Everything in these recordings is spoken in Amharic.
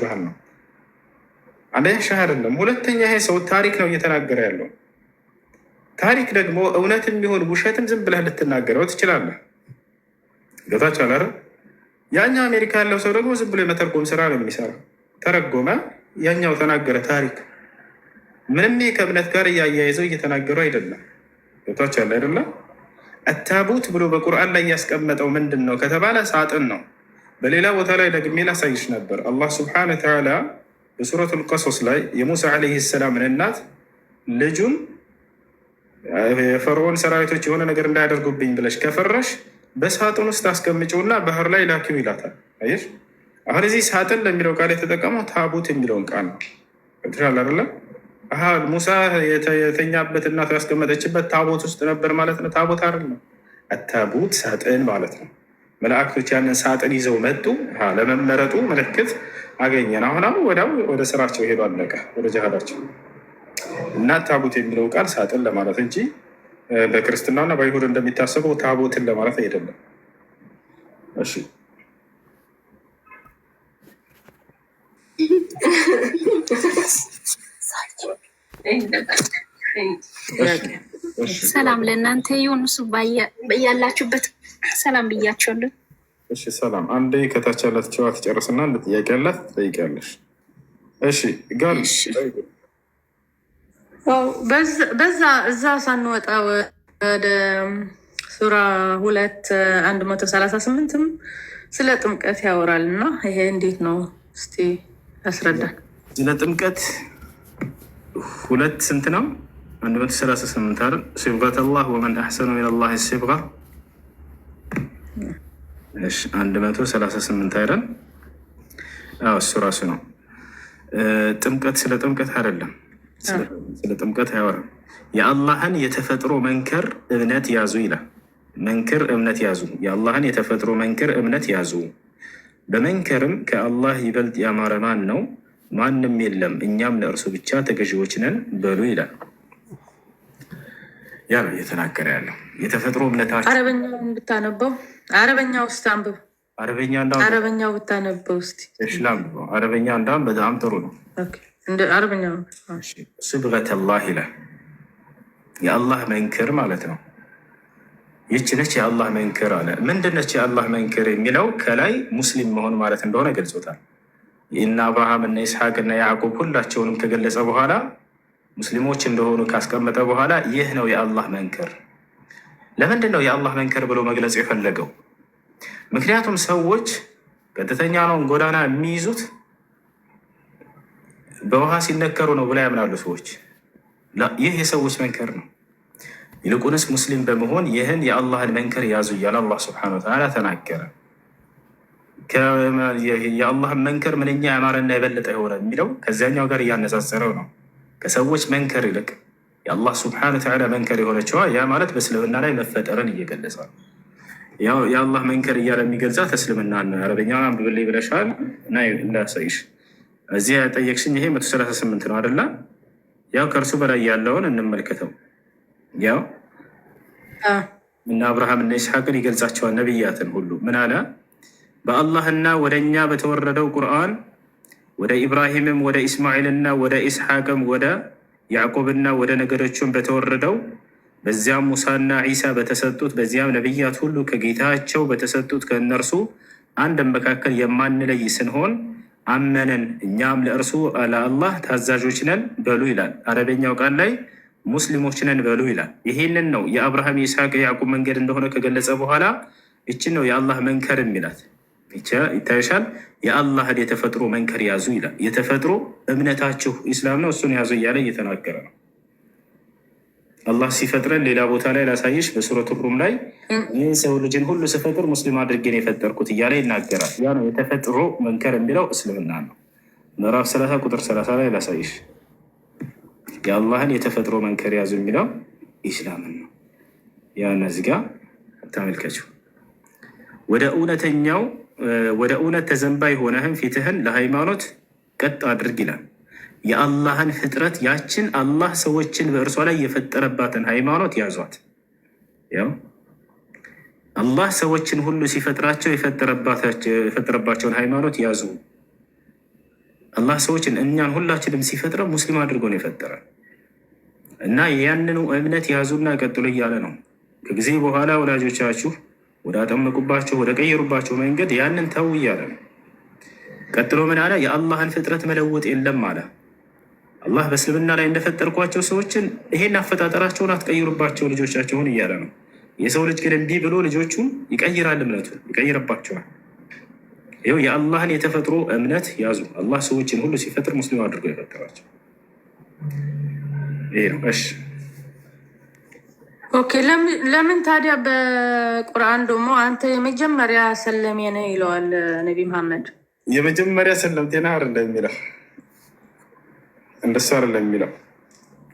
ያህል ነው። አንደኛ ሻህ አይደለም። ሁለተኛ ይሄ ሰው ታሪክ ነው እየተናገረ ያለው። ታሪክ ደግሞ እውነትም ቢሆን ውሸትም ዝም ብለህ ልትናገረው ትችላለህ። ገብታችኋል አይደል? ያኛው አሜሪካ ያለው ሰው ደግሞ ዝም ብሎ የመተርጎም ስራ ነው የሚሰራ። ተረጎመ፣ ያኛው ተናገረ። ታሪክ ምንም ከእምነት ጋር እያያይዘው እየተናገሩ አይደለም። ገብታችኋል አይደለም? አታቡት ብሎ በቁርአን ላይ ያስቀመጠው ምንድን ነው ከተባለ ሳጥን ነው። በሌላ ቦታ ላይ ደግሜ ላሳይሽ ነበር። አላህ ስብሐነ ወተዓላ በሱረቱል ቀሶስ ላይ የሙሳ ዓለይሂ ሰላምን እናት ልጁን የፈርዖን ሰራዊቶች የሆነ ነገር እንዳያደርጉብኝ ብለሽ ከፈረሽ በሳጥን ውስጥ አስቀምጪውና ባህር ላይ ላኪው ይላታል። አየሽ፣ አሁን እዚህ ሳጥን ለሚለው ቃል የተጠቀመው ታቡት የሚለውን ቃል ነው። ገብቶሻል አይደለ? ሙሳ የተኛበት እናቱ ያስቀመጠችበት ታቦት ውስጥ ነበር ማለት ነው። ታቦት አይደለም፣ አታቡት ሳጥን ማለት ነው። መላእክቶች ያንን ሳጥን ይዘው መጡ። ለመመረጡ ምልክት አገኘን። አሁን ወዲያው ወደ ስራቸው ሄዱ፣ አለቀ፣ ወደ ጀሃዳቸው። እና ታቦት የሚለው ቃል ሳጥን ለማለት እንጂ በክርስትናና በይሁድ እንደሚታሰበው ታቦትን ለማለት አይደለም። እሺ ሰላም ለእናንተ ይሁን። እሱ በያላችሁበት ሰላም ብያቸዋለሁ። እሺ ሰላም። አንዴ ከታች ያላት ጨዋ ትጨርስና አንድ ጥያቄ ያላት ትጠይቂያለሽ። እሺ ጋር እዛ ሳንወጣ ወደ ሱራ 2:138ም ስለ ጥምቀት ያወራል እና ይሄ እንዴት ነው? እስቲ ያስረዳል። ስለ ጥምቀት 2 ስንት ነው? 138 አይደል? ሲብጋት አላህ ወመን አሕሰኑ ሚነላሂ ሲብጋ። እሺ 138 አይደል? አዎ እሱ ራሱ ነው። ጥምቀት ስለ ጥምቀት አይደለም፣ ስለ ጥምቀት አያወራም። የአላህን የተፈጥሮ መንከር እምነት ያዙ ይላል። መንክር እምነት ያዙ፣ የአላህን የተፈጥሮ መንክር እምነት ያዙ። በመንከርም ከአላህ ይበልጥ ያማረ ማን ነው? ማንም የለም፣ እኛም ለእርሱ ብቻ ተገዢዎች ነን በሉ ይላል። ያ ነው እየተናገረ ያለው። የተፈጥሮ እምነታቸው አረበኛውን ብታነበው፣ አረበኛ ውስጥ አንብብ። አረበኛው ብታነበው እስኪ ላንብበው። አረበኛ እንዳውም በጣም ጥሩ ነው። አረበኛ ስብገተላህ ይላል። የአላህ መንክር ማለት ነው። ይች ነች የአላህ መንክር አለ። ምንድነች የአላህ መንክር የሚለው ከላይ ሙስሊም መሆን ማለት እንደሆነ ገልጾታል። እና አብርሃም እና ይስሐቅ እና ያዕቆብ ሁላቸውንም ከገለጸ በኋላ ሙስሊሞች እንደሆኑ ካስቀመጠ በኋላ ይህ ነው የአላህ መንክር። ለምንድን ነው የአላህ መንክር ብሎ መግለጽ የፈለገው? ምክንያቱም ሰዎች ቀጥተኛ ነው ጎዳና የሚይዙት በውሃ ሲነከሩ ነው ብላ ያምናሉ ሰዎች። ይህ የሰዎች መንከር ነው። ይልቁንስ ሙስሊም በመሆን ይህን የአላህን መንከር ያዙ እያለ አላህ ስብሐነሁ ወተዓላ ተናገረ። የአላህን መንከር ምንኛ ያማረና የበለጠ የሆነ የሚለው ከዚያኛው ጋር እያነጻጸረው ነው። ከሰዎች መንከር ይልቅ የአላህ ስብሐነሁ ወተዓላ መንከር የሆነችዋ ያ ማለት በእስልምና ላይ መፈጠርን እየገለጸ ነው። ያው የአላህ መንከር እያለ የሚገልጻት እስልምና ነው። አረበኛውን አንብብልኝ ብለሻል እና እንዳሳይሽ እዚህ ያጠየቅሽኝ ይሄ 138 ነው አደላ? ያው ከእርሱ በላይ ያለውን እንመልከተው። ያው እና አብርሃም እና ይስሐቅን ይገልጻቸዋል። ነቢያትን ሁሉ ምን አለ? በአላህና ወደ እኛ በተወረደው ቁርአን ወደ ኢብራሂምም ወደ ኢስማኤልና ወደ ኢስሐቅም ወደ ያዕቆብና ወደ ነገዶቹም በተወረደው በዚያም ሙሳና ዒሳ በተሰጡት በዚያም ነቢያት ሁሉ ከጌታቸው በተሰጡት ከእነርሱ አንድ መካከል የማንለይ ስንሆን አመነን፣ እኛም ለእርሱ ለአላህ ታዛዦች ነን በሉ ይላል። አረበኛው ቃል ላይ ሙስሊሞች ነን በሉ ይላል። ይሄንን ነው የአብርሃም የይስሐቅ የያዕቆብ መንገድ እንደሆነ ከገለጸ በኋላ ይችን ነው የአላህ መንከር የሚላት። ይታይሻል። የአላህን የተፈጥሮ መንከር ያዙ ይላል። የተፈጥሮ እምነታችሁ ኢስላም ነው፣ እሱን ያዙ እያለ እየተናገረ ነው። አላህ ሲፈጥረን ሌላ ቦታ ላይ ላሳይሽ፣ በሱረቱ ሩም ላይ ይህ ሰው ልጅን ሁሉ ስፈጥር ሙስሊም አድርጌን የፈጠርኩት እያለ ይናገራል። ያ ነው የተፈጥሮ መንከር የሚለው እስልምና ነው። ምዕራፍ 30 ቁጥር 30 ላይ ላሳይሽ። የአላህን የተፈጥሮ መንከር ያዙ የሚለው ኢስላምን ነው። ያ እነዚህ ጋር ተመልከችው። ወደ እውነተኛው ወደ እውነት ተዘንባይ ሆነህም ፊትህን ለሃይማኖት ቀጥ አድርግ ይላል። የአላህን ፍጥረት ያችን አላህ ሰዎችን በእርሷ ላይ የፈጠረባትን ሃይማኖት ያዟት። ያው አላህ ሰዎችን ሁሉ ሲፈጥራቸው የፈጠረባቸውን ሃይማኖት ያዙ። አላህ ሰዎችን እኛን ሁላችንም ሲፈጥረ ሙስሊም አድርጎ ነው የፈጠረን እና ያንኑ እምነት ያዙና ቀጥሎ እያለ ነው። ከጊዜ በኋላ ወላጆቻችሁ ወደ አጠመቁባቸው ወደ ቀየሩባቸው መንገድ ያንን ተው እያለ ነው። ቀጥሎ ምን አለ? የአላህን ፍጥረት መለወጥ የለም አለ። አላህ በእስልምና ላይ እንደፈጠርኳቸው ሰዎችን ይሄን አፈጣጠራቸውን አትቀይሩባቸው ልጆቻቸውን እያለ ነው። የሰው ልጅ ግን እንዲህ ብሎ ልጆቹን ይቀይራል፣ እምነቱን ይቀይርባቸዋል። ይኸው የአላህን የተፈጥሮ እምነት ያዙ። አላህ ሰዎችን ሁሉ ሲፈጥር ሙስሊም አድርጎ የፈጠራቸው ይሄ ነው። እሺ ኦኬ። ለምን ታዲያ በቁርአን ደግሞ አንተ የመጀመሪያ ሰለሜ ነህ ይለዋል ነቢ መሐመድ? የመጀመሪያ ሰለምቴና አይደለም የሚለው እንደሱ አይደለም የሚለው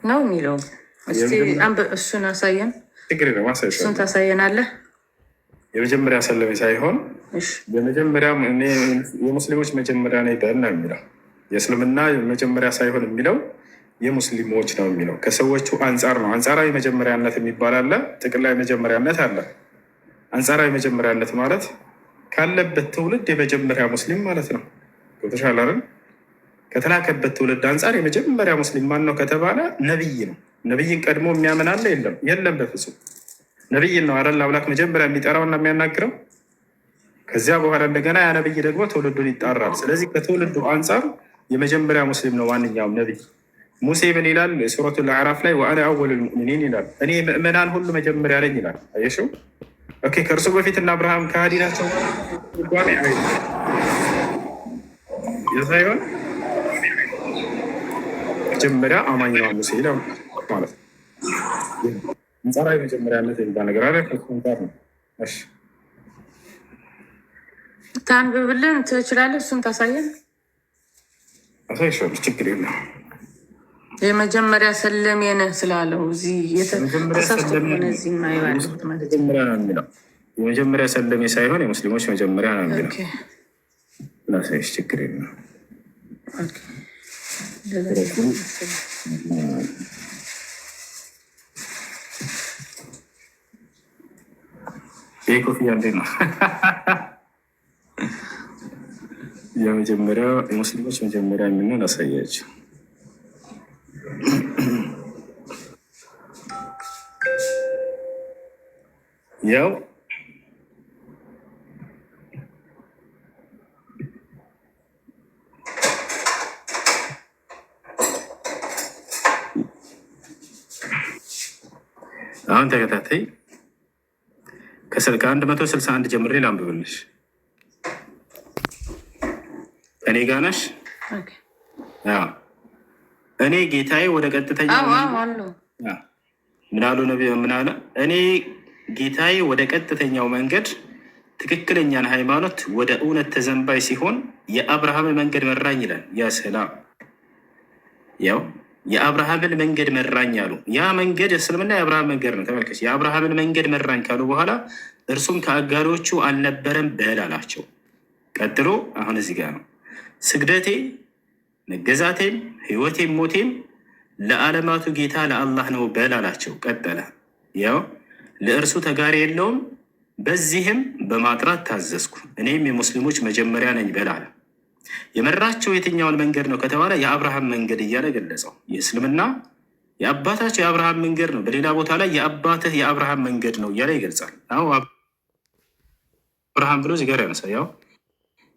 ነው የሚለው። እስቲ እሱን አሳየን። ችግር ነው እሱን ታሳየናለህ። የመጀመሪያ ሰለሜ ሳይሆን በመጀመሪያ የሙስሊሞች መጀመሪያ ነው ይባል ነው የሚለው። የእስልምና መጀመሪያ ሳይሆን የሚለው የሙስሊሞች ነው የሚለው። ከሰዎቹ አንጻር ነው። አንጻራዊ መጀመሪያነት የሚባል አለ፣ ጥቅላዊ መጀመሪያነት አለ። አንጻራዊ መጀመሪያነት ማለት ካለበት ትውልድ የመጀመሪያ ሙስሊም ማለት ነው። ገብቶሻል አይደል? ከተላከበት ትውልድ አንጻር የመጀመሪያ ሙስሊም ማን ነው ከተባለ ነቢይ ነው። ነቢይን ቀድሞ የሚያምን አለ? የለም በፍጹም። ነቢይን ነው አይደል አምላክ መጀመሪያ የሚጠራውና የሚያናግረው። ከዚያ በኋላ እንደገና ያ ነቢይ ደግሞ ትውልዱን ይጣራል። ስለዚህ ከትውልዱ አንጻር የመጀመሪያ ሙስሊም ነው ማንኛውም ነቢይ። ሙሴ ምን ይላል? ሱረቱል አዕራፍ ላይ ወአነ አወሉል ሙእሚኒን ይላል። እኔ ምዕመናን ሁሉ መጀመሪያ ነኝ ይላል። አየሽው? ኦኬ። ከእርሱ በፊት እና አብርሃም ከሃዲ ናቸው ጓሜ ሳይሆን መጀመሪያ አማኝ ነው ሙሴ ይላል ማለት ነው። አንጻራዊ መጀመሪያነት የሚባል ነገር አለ። ከኮንታር ነው። እሺ ታንብብልን ትችላለህ? እሱን ታሳየን። አሳይሻለሁ፣ ችግር የለም። የመጀመሪያ ሰለሜ ነህ ስላለው እዚህ የመጀመሪያ ሰለሜ ሳይሆን የሙስሊሞች መጀመሪያ ነው የሚለው። ላሳይሽ፣ ችግር የለም። ይህ ኮፍያ እንዴት ነው? የመጀመሪያ የሙስሊሞች መጀመሪያ የሚሆን ላሳያቸው። ያው አሁን ተከታታይ ከ161 ጀምሬ ላንብብልሽ። እኔ ጋ ነሽ? እኔ ጌታዬ ወደ ቀጥተኛ ምናሉ ነቢ ምናለ እኔ ጌታዬ ወደ ቀጥተኛው መንገድ ትክክለኛን ሃይማኖት ወደ እውነት ተዘንባይ ሲሆን የአብርሃምን መንገድ መራኝ ይላል። ያ ሰላም፣ ያው የአብርሃምን መንገድ መራኝ አሉ። ያ መንገድ እስልምና የአብርሃም መንገድ ነው። ተመልከች፣ የአብርሃምን መንገድ መራኝ ካሉ በኋላ እርሱም ከአጋሪዎቹ አልነበረም በል አላቸው። ቀጥሎ አሁን እዚህ ጋር ነው ስግደቴ መገዛቴም ህይወቴም ሞቴም ለዓለማቱ ጌታ ለአላህ ነው በል አላቸው። ቀጠለ፣ ያው ለእርሱ ተጋሪ የለውም፣ በዚህም በማጥራት ታዘዝኩ፣ እኔም የሙስሊሞች መጀመሪያ ነኝ በል አለ። የመራቸው የትኛውን መንገድ ነው ከተባለ የአብርሃም መንገድ እያለ ገለጸው። የእስልምና የአባታቸው የአብርሃም መንገድ ነው። በሌላ ቦታ ላይ የአባትህ የአብርሃም መንገድ ነው እያለ ይገልጻል። አሁን አብርሃም ብሎ እዚህ ጋር ያነሳ፣ ያው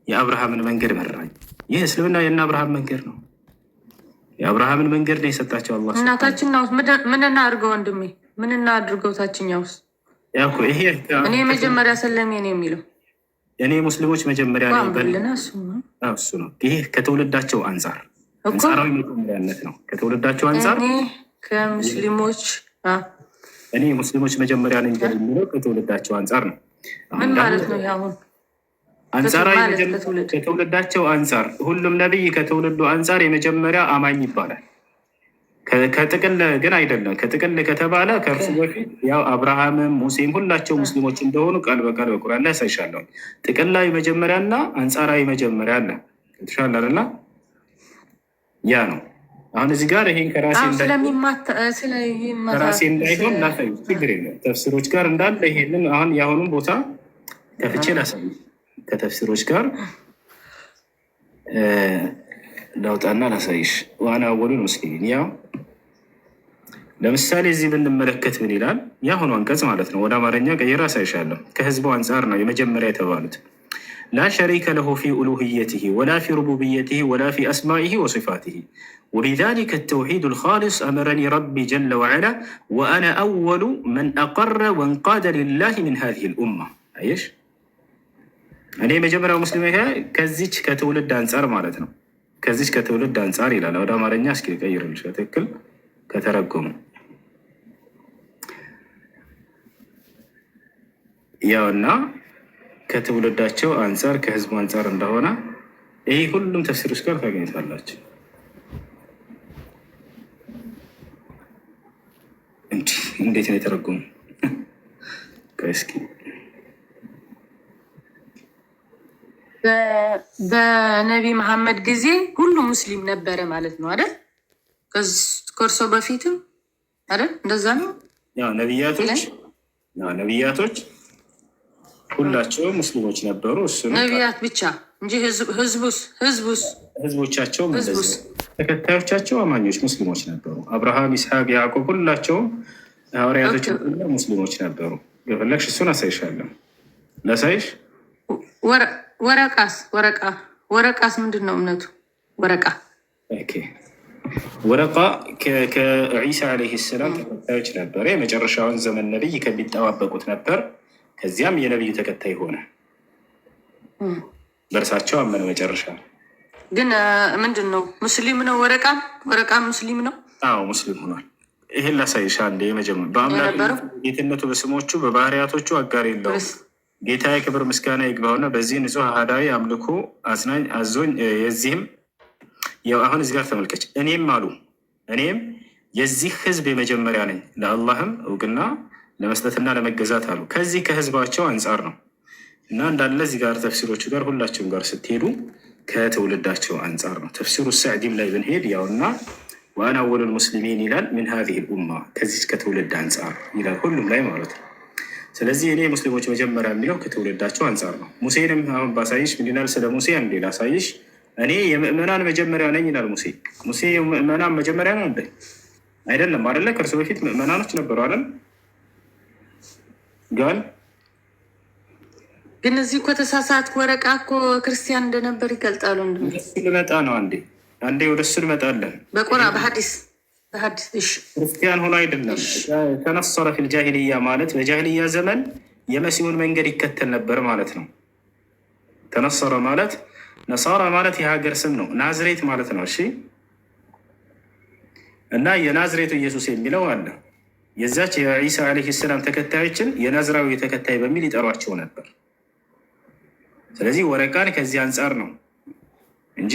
የአብርሃምን መንገድ መራኝ። ይህ እስልምና የእነ አብርሃም መንገድ ነው። የአብርሃምን መንገድ ነው የሰጣቸው አላህ። እና ታችኛው ምን እናድርገው ወንድሜ? ምን እናድርገው? ታችኛውስ ይሄ እኔ መጀመሪያ ሰለሜ ነው የሚለው እኔ ሙስሊሞች መጀመሪያ ነው በልና እሱ ነው። ይሄ ከትውልዳቸው አንጻር አንጻራዊ መጀመሪያነት ነው። ከትውልዳቸው አንጻር ከሙስሊሞች እኔ ሙስሊሞች መጀመሪያ ነኝ የሚለው ከትውልዳቸው አንጻር ነው። ምን ማለት ነው? አሁን አንጻራዊ ከትውልዳቸው አንጻር ሁሉም ነቢይ ከትውልዱ አንጻር የመጀመሪያ አማኝ ይባላል። ከጥቅል ግን አይደለም። ከጥቅል ከተባለ ከእርሱ በፊት ያው አብርሃምም ሙሴም ሁላቸው ሙስሊሞች እንደሆኑ ቃል በቃል በቁርአን ላይ ያሳይሻለሁ። ጥቅላዊ መጀመሪያና አንጻራዊ መጀመሪያ አለ። ትሻላለና ያ ነው። አሁን እዚህ ጋር ይሄን ከራሴ እንዳይሆን ላሳይ፣ ችግር የለም። ተፍሲሮች ጋር እንዳለ ይሄንን አሁን የአሁኑም ቦታ ከፍቼ ላሳይ። ከተፍሲሮች ጋር ላውጣና ላሳይሽ። ዋና አወሉል ሙስሊሚን ያው ለምሳሌ እዚህ ብንመለከት ምን ይላል? የአሁኑ አንቀጽ ማለት ነው። ወደ አማርኛ ቀይራ አሳይሻለሁ። ከህዝቡ አንጻር ነው የመጀመሪያ የተባሉት። ላ ሸሪከ ለሁ ፊ ኡሉህየትህ ወላ ፊ ሩቡብየትህ ወላ ፊ አስማኢህ ወሲፋትህ ወቢዛሊከ ተውሒዱ ልኻሊስ አመረኒ ረቢ ጀለ ወዐላ ወአነ አወሉ መን አቀረ ወንቃደ ሊላህ ምን ሃዚህ ልኡማ። አየሽ፣ እኔ የመጀመሪያው ሙስሊም ከዚች ከትውልድ አንጻር ማለት ነው። ከዚች ከትውልድ አንጻር ይላል። ወደ አማርኛ እስኪ ቀይርልሽ በትክክል ከተረጎሙ ያውና ከትውልዳቸው አንጻር ከህዝቡ አንጻር እንደሆነ ይህ ሁሉም ተፍሲሮች ጋር ታገኝታላችሁ። እንዴት ነው የተረጎሙ? እስኪ በነቢ መሐመድ ጊዜ ሁሉም ሙስሊም ነበረ ማለት ነው አይደል? ከእርሶ በፊትም አይደል? እንደዛ ነው። ነቢያቶች ሁላቸውም ሙስሊሞች ነበሩ። እሱ ነቢያት ብቻ እንጂ ህዝቦቻቸውም ተከታዮቻቸው አማኞች ሙስሊሞች ነበሩ። አብርሃም፣ ይስሐቅ፣ ያዕቆብ ሁላቸውም ሐዋርያቶች ሙስሊሞች ነበሩ። የፈለግሽ እሱን አሳይሻለሁ። ላሳይሽ። ወረቃስ ምንድን ነው እምነቱ? ወረቃ ከዒሳ ዓለይሂ ሰላም ተከታዮች ነበረ። የመጨረሻውን ዘመን ነቢይ ከሚጠባበቁት ነበር። ከዚያም የነቢዩ ተከታይ ሆነ። በእርሳቸው አመነ። መጨረሻ ግን ምንድን ነው? ሙስሊም ነው። ወረቃ ሙስሊም ነው። አዎ ሙስሊም ሆኗል። ይህን ላሳይሻ እንደ የመጀመሪያ በአምላክ ጌትነቱ በስሞቹ በባህሪያቶቹ አጋር የለውም። ጌታ ክብር ምስጋና ይግባውና በዚህ ንጹሕ አህዳዊ አምልኮ አዝናኝ አዞኝ የዚህም አሁን እዚህ ጋር ተመልከች። እኔም የዚህ ህዝብ የመጀመሪያ ነኝ፣ ለአላህም እውቅና ለመስጠትና ለመገዛት አሉ። ከዚህ ከህዝባቸው አንጻር ነው እና እንዳለ እዚህ ጋር ተፍሲሮቹ ጋር ሁላቸውም ጋር ስትሄዱ ከትውልዳቸው አንጻር ነው። ተፍሲሩ ሳዕዲም ላይ ብንሄድ ያውና ወአነ አወሉል ሙስሊሚን ይላል። ምን ሀዚህ ልኡማ ከዚች ከትውልድ አንጻር ይላል ሁሉም ላይ ማለት ነው። ስለዚህ እኔ ሙስሊሞች መጀመሪያ የሚለው ከትውልዳቸው አንጻር ነው። ሙሴንም አሁን ባሳይሽ ምን ይላል ስለ ሙሴ? አንዴ ላሳይሽ። እኔ የምእመናን መጀመሪያ ነኝ ይላል ሙሴ የምእመናን መጀመሪያ ነው እንደ አይደለም አይደለ? ከእርሱ በፊት ምእመናኖች ነበሩ አይደል? ግን እዚህ እኮ ተሳሳትኩ። ወረቃ እኮ ክርስቲያን እንደነበር ይገልጣሉ። ልመጣ ነው። አንዴ ወደ እሱ እንመጣለን። በሐዲስ ክርስቲያን ሆኖ አይደለም። ተነሰረ ፊል ጃሂልያ ማለት በጃሂልያ ዘመን የመሲሁን መንገድ ይከተል ነበር ማለት ነው። ተነሰረ ማለት ነሳራ ማለት የሀገር ስም ነው። ናዝሬት ማለት ነው። እሺ። እና የናዝሬቱ ኢየሱስ የሚለው አለ። የዛች የዒሳ ዓለይሂ ሰላም ተከታዮችን የናዝራዊ ተከታይ በሚል ይጠሯቸው ነበር። ስለዚህ ወረቃን ከዚህ አንጻር ነው እንጂ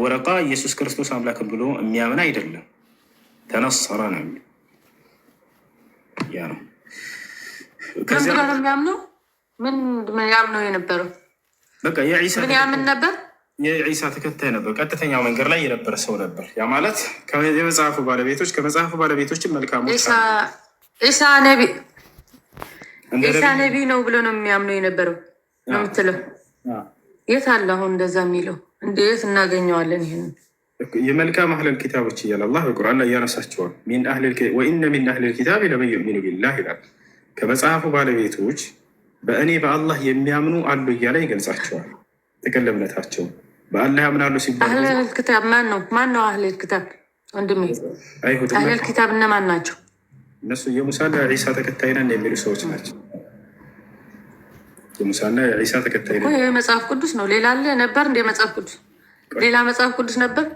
ወረቃ ኢየሱስ ክርስቶስ አምላክን ብሎ የሚያምን አይደለም። ተነሰረ ነው ያ ነው። ከዚያ ነው የሚያምነው። ምን ያምነው የነበረው? በቃ የዒሳ ምን ያምን ነበር? የዒሳ ተከታይ ነበር። ቀጥተኛው መንገድ ላይ የነበረ ሰው ነበር። ያ ማለት የመጽሐፉ ባለቤቶች ከመጽሐፉ ባለቤቶችን መልካሞች ኢሳ ነቢ ነው ብሎ ነው የሚያምነው የነበረው ነው የምትለው? የት አለ አሁን እንደዛ የሚለው? እንዴት እናገኘዋለን? ይህን የመልካም አህለል ኪታቦች እያለ አላህ በቁርአን ላይ ያነሳቸዋል። ወኢነ ሚን አህለል ኪታብ ለመን ዩእሚኑ ቢላህ ይላል። ከመጽሐፉ ባለቤቶች በእኔ በአላህ የሚያምኑ አሉ እያለ ይገልጻቸዋል። ጥቅል እምነታቸው በአላህ ያምናሉ ሲባል አህለል ኪታብ ማን ነው? አህለል ኪታብ ወንድሜ፣ አህለል ኪታብ እነማን ናቸው? እነሱ የሙሳና የዒሳ ተከታይ ነን የሚሉ ሰዎች ናቸው። የሙሳና የዒሳ ተከታይ ነን። መጽሐፍ ቅዱስ ነው። ሌላ አለ ነበር እንደ መጽሐፍ ቅዱስ ሌላ መጽሐፍ ቅዱስ ነበር።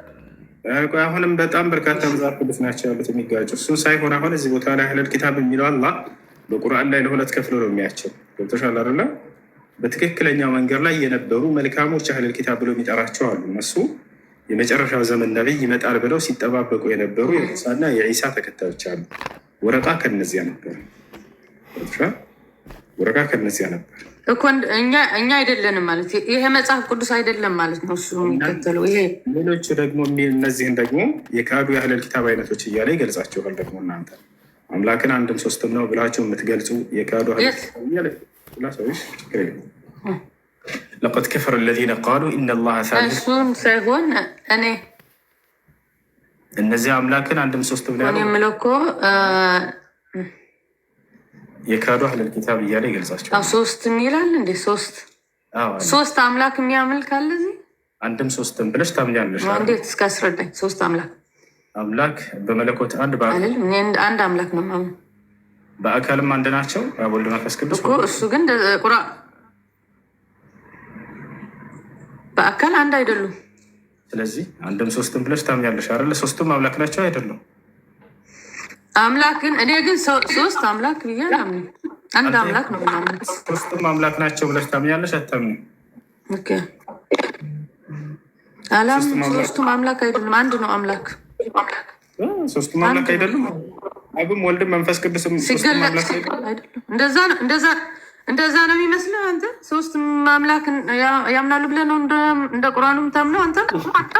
አሁንም በጣም በርካታ መጽሐፍ ቅዱስ ናቸው ያሉት የሚጋጩ። እሱን ሳይሆን አሁን እዚህ ቦታ ላይ አህለል ኪታብ የሚለው አላህ በቁርአን ላይ ለሁለት ከፍሎ ነው የሚያቸው። ገብቶሻል አይደለ? በትክክለኛው መንገድ ላይ የነበሩ መልካሞች አህለል ኪታብ ብሎ የሚጠራቸው አሉ። እነሱ የመጨረሻው ዘመን ነቢይ ይመጣል ብለው ሲጠባበቁ የነበሩ የሙሳና የዒሳ ተከታዮች አሉ። ወረቃ ከነዚያ ነበር። ወረቃ ከነዚያ ነበር እኮ እኛ አይደለንም ማለት ይሄ መጽሐፍ ቅዱስ አይደለም ማለት ነው። እሱ የሚከተለው ይሄ ሌሎቹ ደግሞ እነዚህን ደግሞ የካዱ የአህለል ኪታብ አይነቶች እያለ ይገልጻቸዋል። ደግሞ እናንተ አምላክን አንድም ሶስትም ነው ብላቸው የምትገልጹ የካዱ ሰዎች ለቀድ ከፈረ አለዚነ ቃሉ ኢነላሀ ሳሊሱ እሱን ሳይሆን እኔ እነዚህ አምላክን አንድም ሶስት ብለው እኔ የምለው እኮ የካዱ አህለል ኪታብ እያለ ይገልጻቸዋል። ሶስት ይላል እንዴ? ሶስት አምላክ የሚያመልክ አለ እዚህ? አንድም ሶስትም ብለሽ ታምኛለሽ? እንዴት? እስከ አስረዳኝ። ሶስት አምላክ በመለኮት አንድ አንድ አምላክ ነው ማለት በአካልም አንድ ናቸው፣ አብ ወልድ መንፈስ ቅዱስ እኮ። እሱ ግን በአካል አንድ አይደሉም። ስለዚህ አንድም ሶስትም ብለሽ ታምኛለሽ አይደለ? ሶስቱም አምላክ ናቸው አይደሉም? አምላክ ግን እኔ ግን ሶስት አምላክ ብዬ አላምንም። አንድ አምላክ ነው ምናምን። ሶስቱም አምላክ ናቸው ብለሽ ታምኛለሽ አታምኚም? ኦኬ አላምንም። ሶስቱም አምላክ አይደሉም፣ አንድ ነው አምላክ። ሶስቱም አምላክ አይደሉም። አብም ወልድም መንፈስ ቅዱስም ሶስቱም አምላክ አይደሉም። እንደዛ ነው የሚመስለው። አንተ ሶስት አምላክ ያምናሉ ብለህ ነው እንደ ቁርአኑ የምታምነው አንተ?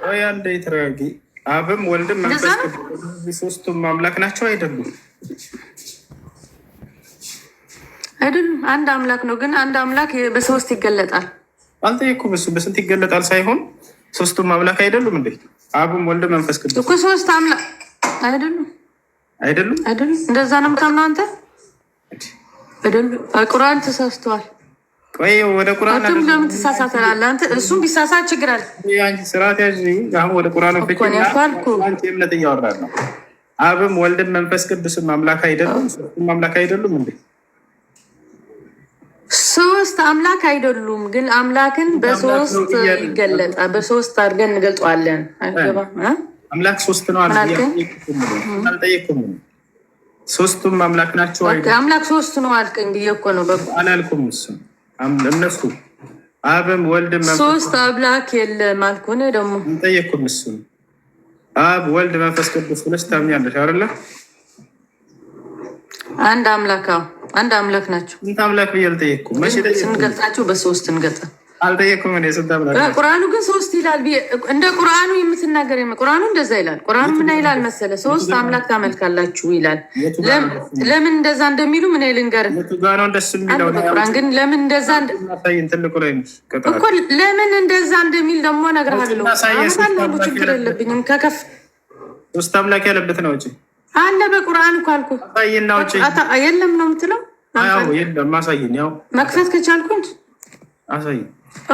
ወይ አንዴ ተረጋጊ። አብም ወልድም መንፈስ ቅዱስ ሶስቱም አምላክ ናቸው አይደሉም? አይደሉም፣ አንድ አምላክ ነው። ግን አንድ አምላክ በሶስት ይገለጣል። አልጠየኩም። እሱ በስንት ይገለጣል ሳይሆን ሶስቱም አምላክ አይደሉም እንዴ? አብም ወልድም መንፈስ ቅዱስ እኮ ሶስት አምላክ አይደሉም? አይደሉም። እንደዛ ነው የምታምነው አንተ? ቁርአን ተሳስተዋል። ቆይ ወደ ቁርአን ለምን ትሳሳተላለህ አንተ? እሱም ቢሳሳት ችግር አለ። አንቺ ስርዓት ያዥ። አሁን ወደ ቁርአን አንቺ እምነት እያወራን ነው። አብም ወልድም መንፈስ ቅዱስም አምላክ አይደሉም? ሶስቱም አምላክ አይደሉም እንዴ? ሶስት አምላክ አይደሉም፣ ግን አምላክን በሶስት ይገለጣል። በሶስት አድርገን እንገልጸዋለን። አምላክ ሶስት ነው አልጠየኩም። ሶስቱም አምላክ ናቸው አይደል? አምላክ ሶስት ነው አልከኝ ብዬ እኮ ነው አላልኩም። እሱ እነሱ አብም ወልድም ሶስት አምላክ የለም አልኩ። እኔ ደግሞ አልጠየኩም። እሱ አብ ወልድ መንፈስ ቅዱስ ብለሽ ታምኛለሽ አይደለ? አንድ አምላክ አንድ አምላክ ናቸው። ስንት አምላክ ብዬ አልጠየኩም። መቼ ስንገልጻቸው በሶስት እንገልጻ አልጠየኩም። እኔ ስንት አምላክ ቁርአኑ ግን ሶስት ይላል። እንደ ቁርአኑ የምትናገር ቁርአኑ እንደዛ ይላል። ቁርአኑ ምን ይላል መሰለ? ሶስት አምላክ ታመልካላችሁ ይላል። ለምን እንደዛ እንደሚሉ ምን ልንገርህ ቁርአን ግን ለምን እንደዛ እኮ ለምን እንደዛ እንደሚል ደግሞ እነግርሃለሁ። አሁን ችግር የለብኝም። ከከፍ ሶስት አምላክ ያለበት ነው እንጂ አለ በቁርአን እኮ አልኩህ። የለም ነው የምትለው? የለም ማሳየኝ። ያው መክፈት ከቻልኩኝ አሳየኝ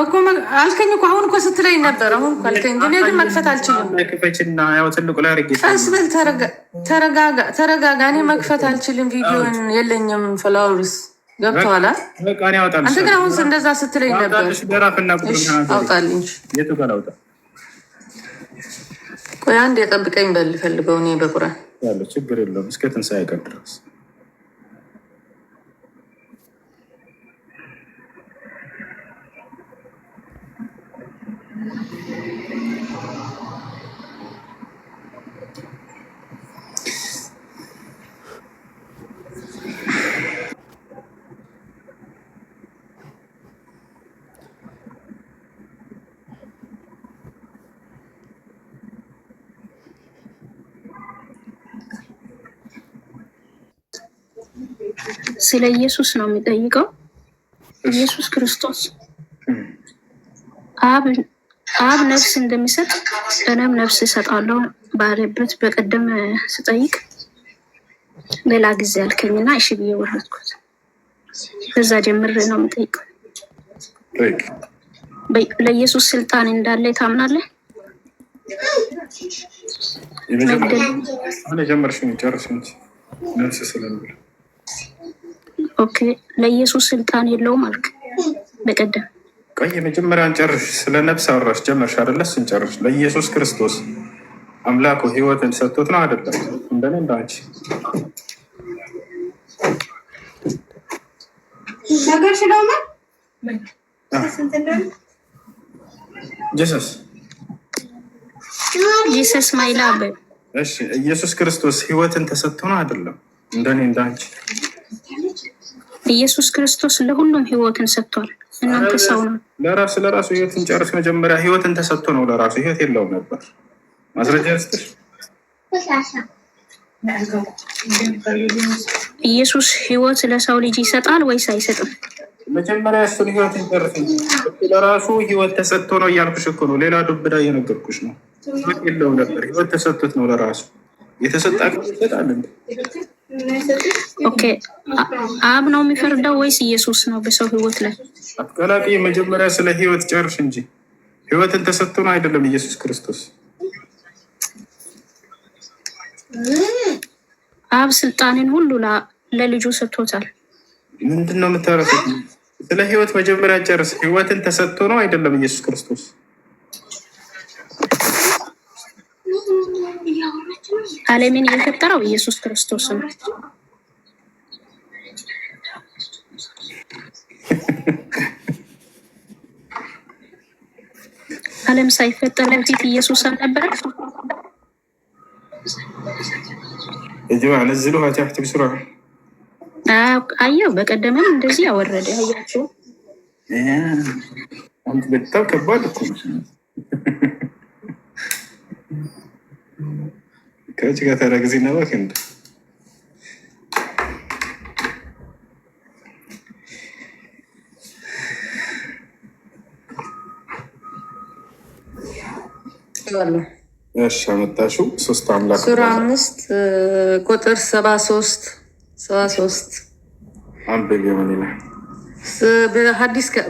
እኮ አልከኝ እኮ። አሁን እኮ ስትለኝ ነበር። አሁን እኮ አልከኝ፣ ግን ግን መክፈት አልችልም። ክፈችና ያው ትልቁ ላይ አድርጌ ቀስ በል ተረጋጋ። እኔ መክፈት አልችልም። ቪዲዮን የለኝም። ፍላወርስ ገብተዋል። አንተ ግን አሁን እንደዛ ስትለኝ ነበር። አውጣልኝ። የቱ ጋር አውጣ? ቆይ አንድ የጠብቀኝ በል ፈልገው። እኔ በቁርአን ያለው ችግር የለውም እስከ ትንሣኤ ቀን ድረስ ስለ ኢየሱስ ነው የሚጠይቀው። ኢየሱስ ክርስቶስ አብ ነፍስ እንደሚሰጥ እኔም ነፍስ እሰጣለሁ ባለበት በቀደም ስጠይቅ ሌላ ጊዜ አልከኝና እሺ ብዬ ወረድኩት። በዛ ጀምሬ ነው የምጠይቀው። ለኢየሱስ ስልጣን እንዳለ ታምናለህ? አሁን ጀመርሽኝ ጨርሽኝ ነፍስ ስለሚል ኦኬ። ለኢየሱስ ስልጣን የለውም አልክ በቀደም። ቆይ የመጀመሪያን ጨርሽ። ስለ ነፍስ አወራሽ ጀመርሽ አይደለ? እሱን ጨርሽ። ለኢየሱስ ክርስቶስ አምላኩ ሕይወትን ሰጥቶት ነው አይደለም? እንደኔ እንዳንቺ ነገር ስለሆነ ጂሰስ ማይላ በ እሺ፣ ኢየሱስ ክርስቶስ ሕይወትን ተሰጥቶ ነው አይደለም? እንደኔ እንዳንቺ ኢየሱስ ክርስቶስ ለሁሉም ሕይወትን ሰጥቷል። እናንተ ሰው ነው ለራሱ ሕይወትን ጨርስ። መጀመሪያ ሕይወትን ተሰጥቶ ነው። ለራሱ ሕይወት የለውም ነበር። ማስረጃ ስትሽ ኢየሱስ ሕይወት ለሰው ልጅ ይሰጣል ወይስ አይሰጥም? መጀመሪያ እሱን ህይወት ይጨርስ እንጂ ለራሱ ህይወት ተሰጥቶ ነው እያልኩሽ እኮ ነው። ሌላ ዱብዳ እየነገርኩሽ ነው። ህይወት የለውም ነበር፣ ህይወት ተሰጥቶት ነው ለራሱ የተሰጣ ይሰጣል። ኦኬ አብ ነው የሚፈርደው ወይስ ኢየሱስ ነው በሰው ህይወት ላይ? አትቀላቂ። መጀመሪያ ስለ ህይወት ጨርሽ እንጂ ህይወትን ተሰጥቶ ነው አይደለም ኢየሱስ ክርስቶስ። አብ ስልጣንን ሁሉ ለልጁ ሰጥቶታል። ምንድን ነው የምታረሱት? ስለ ህይወት መጀመሪያ ጨርስ። ህይወትን ተሰጥቶ ነው አይደለም ኢየሱስ ክርስቶስ? ዓለምን የፈጠረው ኢየሱስ ክርስቶስ ነው። ዓለም ሳይፈጠር በፊት ኢየሱስ አልነበረ? እጅማ ነዝሉ ታሕት ብስራ አየው። በቀደምም እንደዚህ ያወረደ አያቸው። አንተ በጣም ከባድ እኮ ከዚህ ጋር ታረግዚ ነው እንዴ? እሺ አመጣሽው። ሶስት አምላክ ሱራ 5 ቁጥር 73 አንብቤ ምን ይላል?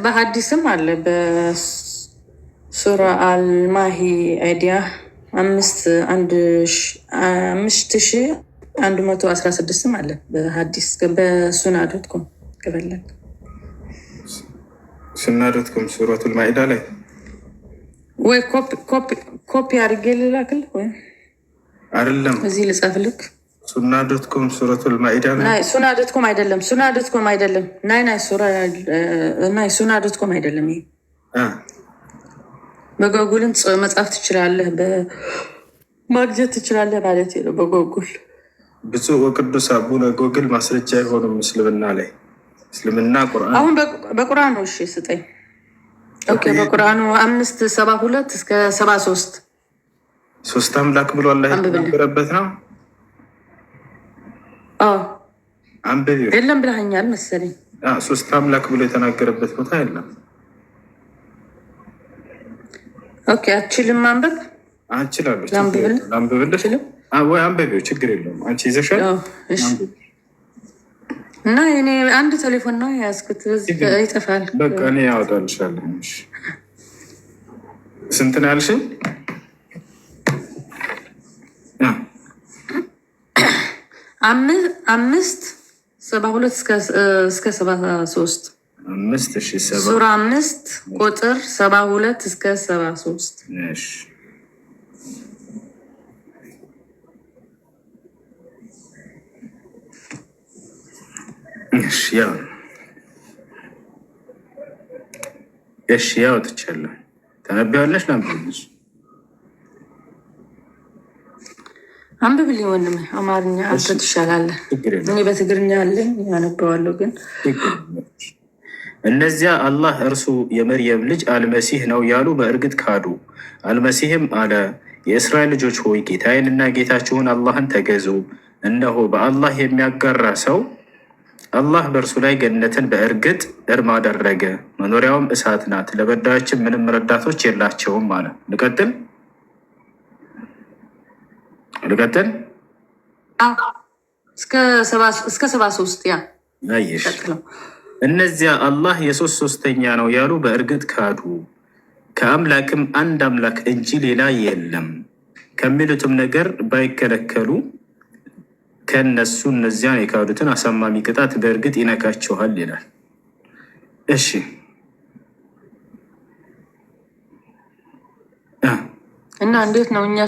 በሐዲስም አለ በሱራ አልማሂ አይዲያ 5116 አለ በሐዲስ በሱና.ኮም ከበለን ሱና.ኮም ሱረቱል ማኢዳ ላይ ወይ ኮፒ አድርጌ ልላክልህ ወይ አይደለም እዚህ ልጻፍልክ። ሱና.ኮም ሱረቱል ማኢዳ ላይ ሱና.ኮም አይደለም፣ ሱና.ኮም አይደለም። ሱና.ኮም አይደለም። ይሄ በጎጉልን መጻፍ ትችላለህ፣ በማግኘት ትችላለህ ማለት ነው። በጎጉል ብፁዕ ወቅዱስ አቡነ ጎግል ማስረጃ አይሆኑም እስልምና ላይ። እስልምና ቁርአን አሁን በቁርአን ነው። እሺ ስጠኝ። ኦኬ በቁርአኑ 5:72 እስከ 73 ሶስት አምላክ ብሎ አላህ የተናገረበት ነው። አንብቢ። የለም ብለኸኛል መሰለኝ። ሶስት አምላክ ብሎ የተናገረበት ቦታ የለም። ኦኬ አችልም ማንበብ አንችላለች። ላንብብልሽ ወይ አንበቢው ችግር የለውም። አንቺ ይዘሻል እና እኔ አንድ ቴሌፎን ነው የያዝኩት፣ ይጠፋል። በቃ እኔ ያወጣልሻለሁ። ስንት ነው ያልሽኝ? 5:72 እስከ 73 ሱራ 5 ቁጥር 72 እስከ 73 እሺ ያወጥቻለሁ። ተነቢያለሽ? ላንብብልሽ? አንብብልኝ ወንድሜ። አማርኛ አንተ ትሻላለህ። እኔ በትግርኛ አለኝ ያነበዋለሁ። ግን እነዚያ አላህ እርሱ የመርየም ልጅ አልመሲህ ነው ያሉ በእርግጥ ካዱ። አልመሲህም አለ የእስራኤል ልጆች ሆይ ጌታዬንና ጌታችሁን አላህን ተገዙ። እነሆ በአላህ የሚያጋራ ሰው አላህ በእርሱ ላይ ገነትን በእርግጥ እርም አደረገ፣ መኖሪያውም እሳት ናት፣ ለበዳዮችም ምንም ረዳቶች የላቸውም አለ። ልቀጥል? እስከ 73 ያ አየሽ። እነዚያ አላህ የሶስት ሶስተኛ ነው ያሉ በእርግጥ ካዱ፣ ከአምላክም አንድ አምላክ እንጂ ሌላ የለም ከሚሉትም ነገር ባይከለከሉ ከነሱ እነዚያን የካዱትን አሳማሚ ቅጣት በእርግጥ ይነካቸዋል ይላል። እሺ እና እንዴት ነው እኛ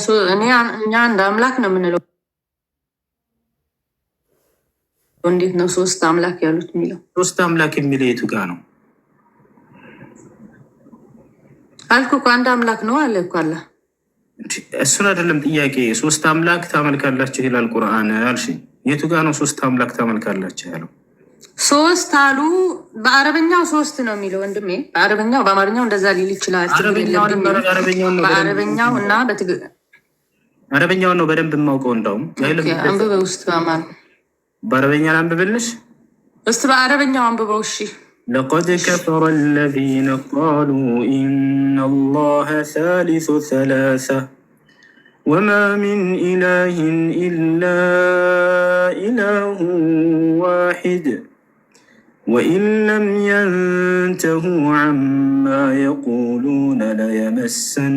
አንድ አምላክ ነው የምንለው? እንዴት ነው ሶስት አምላክ ያሉት የሚለው? ሶስት አምላክ የሚለው የቱ ጋ ነው? አልኩ እኮ አንድ አምላክ ነው አለ እኮ አለ። እሱን አይደለም ጥያቄ። ሶስት አምላክ ታመልካላችሁ ይላል ቁርአን አልሽኝ። የቱ ጋ ነው ሶስት አምላክ ታመልካላችሁ ያለው? ሶስት አሉ። በአረበኛው ሶስት ነው የሚለው ወንድሜ። በአረበኛው በአማርኛው እንደዛ ሊል ይችላል። በአረበኛው እና አረበኛውን ነው በደንብ የማውቀው። እንዳውም አንብበ ውስጥ በአረበኛ አንብብልሽ እስቲ በአረበኛው አንብበው። እሺ ለቀድ ከፈረ አለዚነ ቃሉ ኢነላሀ ሳሊሱ ሰላሳ ወማ ሚን ኢላሂን ኢላ ኢላሁ ዋሒድ ወኢን ለም የንተሁ ዐማ የቁሉነ ለየመሰነ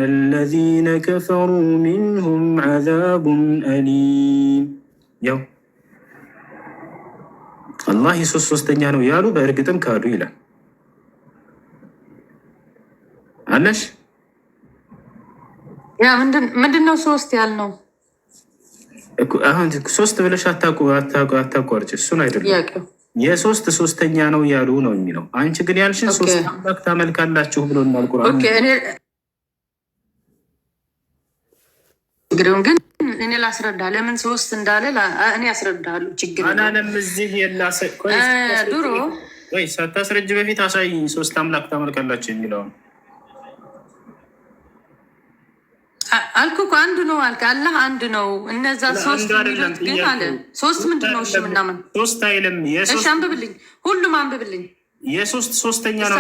አለዚነ ከፈሩ ሚንሁም ዐዛቡን አሊም። ያው አላህ የሶስት ሶስተኛ ነው ያሉ በእርግጥም ካዱ ይላል አለሽ። ያ ምንድን ነው ሶስት ያልነው? አሁን ሶስት ብለሽ አታቋርጭ። እሱን አይደለም የሶስት ሶስተኛ ነው ያሉ ነው የሚለው። አንቺ ግን ያልሽን ሶስት አምላክ ታመልካላችሁ ብሎናል ቁርአን። ግን እኔ ላስረዳ ለምን ሶስት እንዳለ እኔ ያስረዳሉ። ችግር አናለም እዚህ ድሮ ወይ ሳታስረጅ በፊት አሳይ ሶስት አምላክ ታመልካላችሁ የሚለውን አልኩ እኮ አንዱ ነው አልክ። አላህ አንድ ነው። እነዛ ሶስት ሚሉት ግን አለ ሶስት ምንድን ነው? እሺ ምናምን ሶስት አይልም። እሺ አንብብልኝ፣ ሁሉም አንብብልኝ። የሶስት ሶስተኛ ነው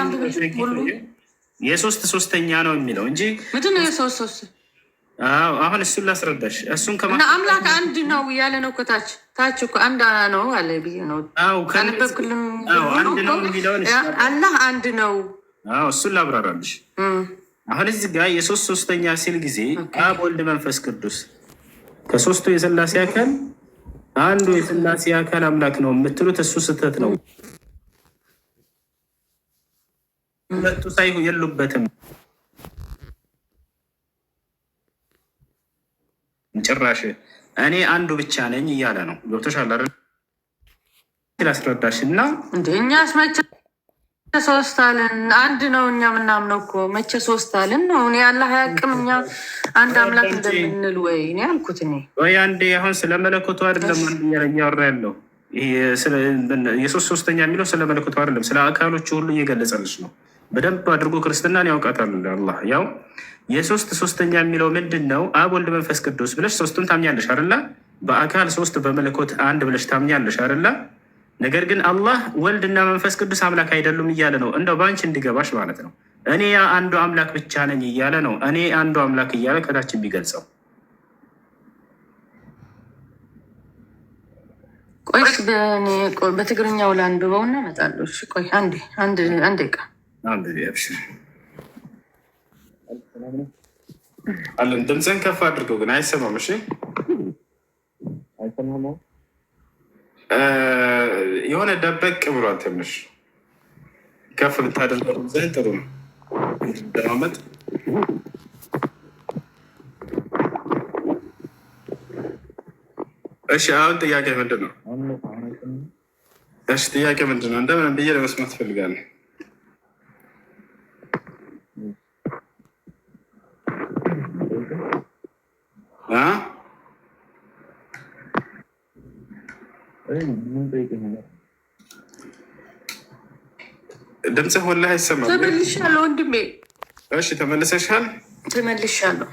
የሶስት ሶስተኛ ነው የሚለው እንጂ ምንድን ነው የሶስት ሶስት? አሁን እሱን ላስረዳሽ። እሱን እና አምላክ አንድ ነው እያለ ነው እኮ ታች እኮ አንድ ነው አለ ብዬ ነው አነበብክልን። አላህ አንድ ነው። እሱን ላብራራልሽ። አሁን እዚህ ጋር የሶስት ሶስተኛ ሲል ጊዜ አብ ወልድ መንፈስ ቅዱስ ከሶስቱ የሥላሴ አካል አንዱ የሥላሴ አካል አምላክ ነው የምትሉት እሱ ስህተት ነው። ሁለቱ ሳይሆን የሉበትም ጭራሽ። እኔ አንዱ ብቻ ነኝ እያለ ነው። ገብቶሻል አይደል? ላስረዳሽ እና እኛስ መቼ ሶስት አለን? አንድ ነው እኛ ምናምነው እኮ መቼ ሶስት አለን ነው? እኔ አላህ ያቅም እኛ አንድ አምላክ እንደምንል ወይ እኔ አልኩት። እኔ ወይ አንዴ አሁን ስለ መለኮቱ አይደለም አንድ እያወራ ያለው የሶስት ሶስተኛ የሚለው ስለ መለኮቱ አይደለም፣ ስለ አካሎቹ ሁሉ እየገለጸልሽ ነው። በደንብ አድርጎ ክርስትናን ያውቃታል አላህ። ያው የሶስት ሶስተኛ የሚለው ምንድን ነው? አብ ወልድ መንፈስ ቅዱስ ብለሽ ሶስቱን ታምኛለሽ አይደለ? በአካል ሶስት በመለኮት አንድ ብለሽ ታምኛለሽ አይደለ? ነገር ግን አላህ ወልድና መንፈስ ቅዱስ አምላክ አይደሉም እያለ ነው። እንደው በአንቺ እንዲገባሽ ማለት ነው። እኔ አንዱ አምላክ ብቻ ነኝ እያለ ነው። እኔ አንዱ አምላክ እያለ ከታች የሚገልጸው ቆይስ በትግርኛው ላንብበውና እመጣለሁ። ቆይ አንድ ቃ አለን። ድምፅህን ከፍ አድርገው ግን አይሰማም። እሺ የሆነ ደበቅ ብሏል። ትንሽ ከፍ ብታደርገው ድምፅህን ጥሩ ነው ለማመጥ። እሺ አሁን ጥያቄ ምንድን ነው? እሺ ጥያቄ ምንድን ነው? እንደምን ብዬ ለመስማት ትፈልጋለህ? ድምፅህ ወላሂ አይሰማም። ተመልሻለሁ ወንድሜ። እሺ ተመልሰሻል? ተመልሻለሁ።